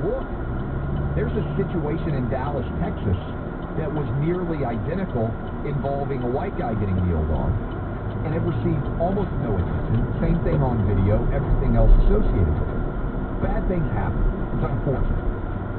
look, there's a situation in Dallas, Texas that was nearly identical involving a white guy getting kneeled on. And it received almost no attention. Same thing on video, everything else associated with it. Bad things happen. It's unfortunate.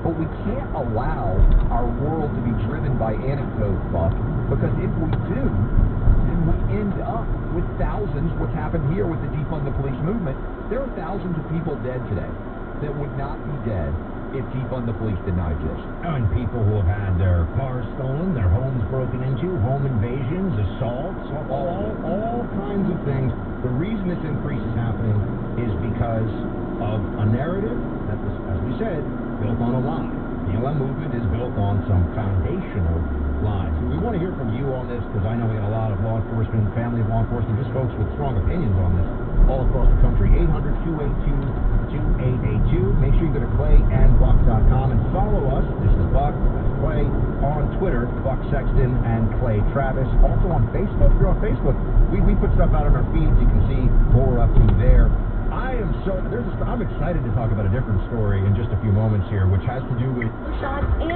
But we can't allow our world to be driven by anecdote, Buck, because if we do, then we end up with thousands. What's happened here with the defund the police movement, there are thousands of people dead today that would not be dead if defund the police did not exist. And people who have had their cars stolen, their homes broken into, home invasions, assaults, all kinds of things. The reason this increase is happening is because of a narrative that was, as we said, built on a lie. The BLM movement is built on some foundational lies. We want to hear from you on this because I know we got a lot of law enforcement, family of law enforcement, just folks with strong opinions on this all across the country. 800-282-2882. Make sure you go to clayandbuck.com and follow us. This is Buck, that's Clay, on Twitter, Buck Sexton and Clay Travis. Also on Facebook. If you're on Facebook, we put stuff out on our feeds. You can see what we're up to there. I'm excited to talk about a different story in just a few moments here, which has to do with shots and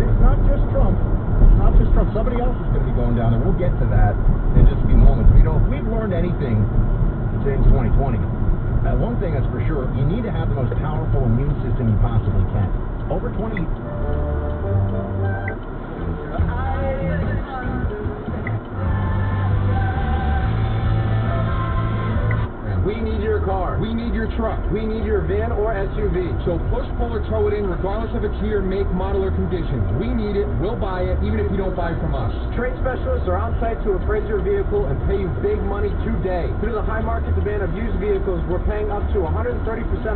it's not just Trump. Somebody else is going to be going down there. We'll get to that in just a few moments. You know, if we've learned anything since 2020, one thing that's for sure, you need to have the most powerful immune system you possibly can. Over 20... We need your car. We need your truck. We need your van or SUV. So push, pull, or tow it in, regardless of its year, make, model, or condition. We need it. We'll buy it, even if you don't buy from us. Trade specialists are on site to appraise your vehicle and pay you big money today. Through the high market demand of used vehicles, we're paying up to 130%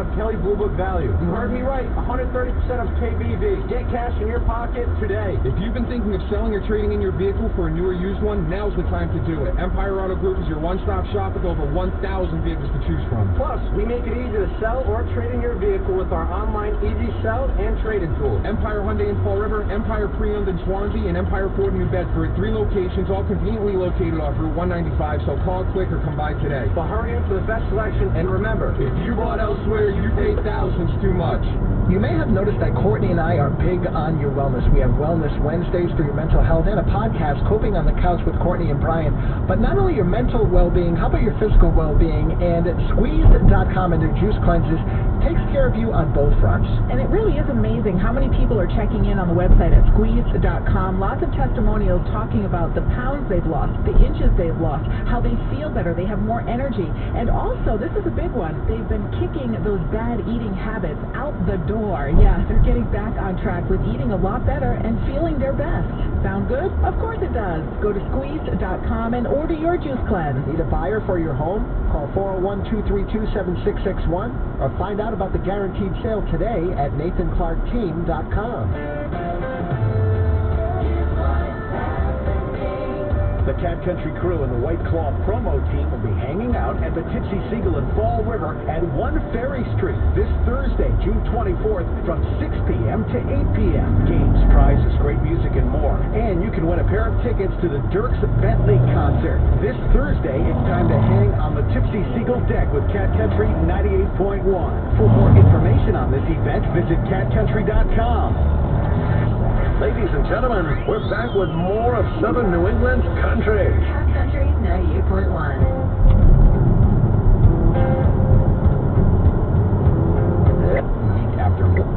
of Kelley Blue Book value. You heard me right, 130% of KBV. Get cash in your pocket today. If you've been thinking of selling or trading in your vehicle for a new or used one, now's the time to do it. Empire Auto Group is your one-stop shop with over 1,000 vehicles to choose from. Plus, we make it easy to sell or trade in your vehicle with our online easy sell and trade-in tool. Empire Hyundai in Fall River, Empire Pre-Owned in Swansea, and Empire Ford in New Bedford. 3 locations, all conveniently located off Route 195, so call quick or come by today. But hurry in for the best selection, and remember, if you bought elsewhere, you paid thousands too much. You may have noticed that Courtney and I are big on your wellness. We have Wellness Wednesdays for your mental health and a podcast, Coping on the Couch with Courtney and Brian. But not only your mental well-being, how about your physical well-being? And Squeeze.com and their juice cleanses takes care of you on both fronts. And it really is amazing how many people are checking in on the website at Squeeze.com. Lots of testimonials talking about the pounds they've lost, the inches they've lost, how they feel better, they have more energy. And also, this is a big one, they've been kicking those bad eating habits out the door. Yeah, they're getting back on track with eating a lot better and feeling their best. Sound good? Of course it does. Go to Squeeze.com and order your juice cleanse. Need a buyer for your home? Call 401-232-7661 or find out about the guaranteed sale today at NathanClarkTeam.com. The Cat Country crew and the White Claw promo team will be hanging out at the Tipsy Seagull in Fall River at 1 Ferry Street this Thursday, June 24th from 6 p.m. to 8 p.m. Games, prizes, great music, and more. And you can win a pair of tickets to the Dierks Bentley concert. This Thursday, it's time to hang on the Tipsy Seagull deck with Cat Country 98.1. For more information on this event, visit catcountry.com. Ladies and gentlemen, we're back with more of Southern New England's country. Cat Country 98.1. Week after week.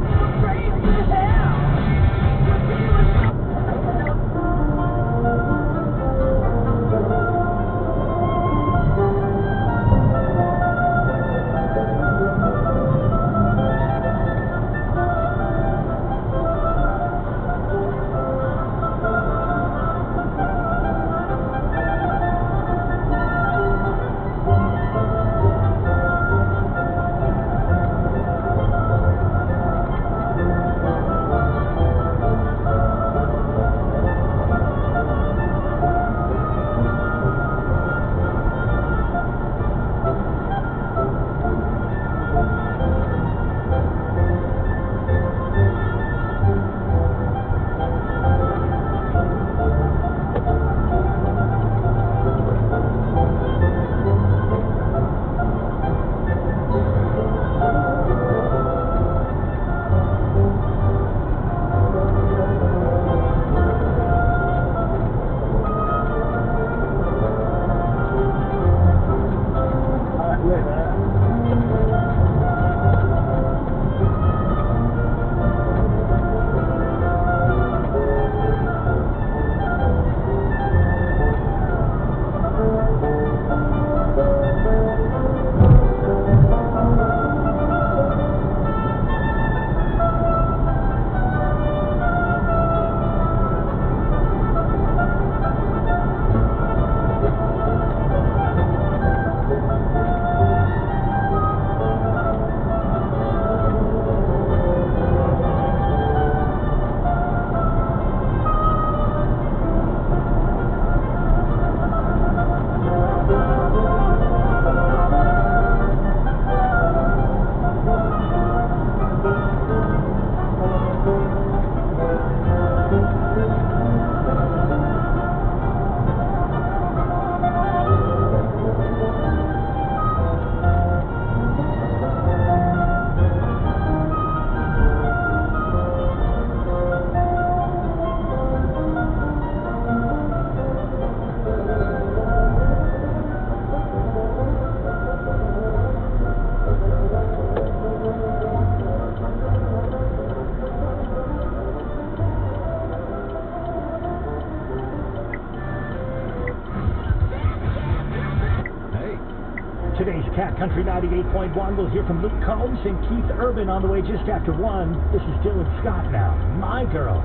Today's Cat Country 98.1. We'll hear from Luke Combs and Keith Urban on the way just after 1. This is Dylan Scott now. My Girl.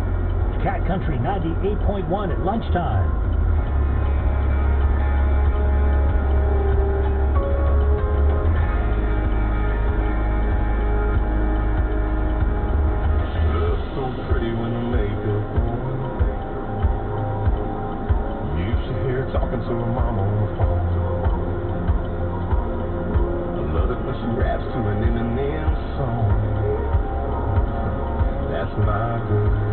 It's Cat Country 98.1 at lunchtime. Talking to her mama on the phone. I love it when she raps to an Eminem song. That's my girl.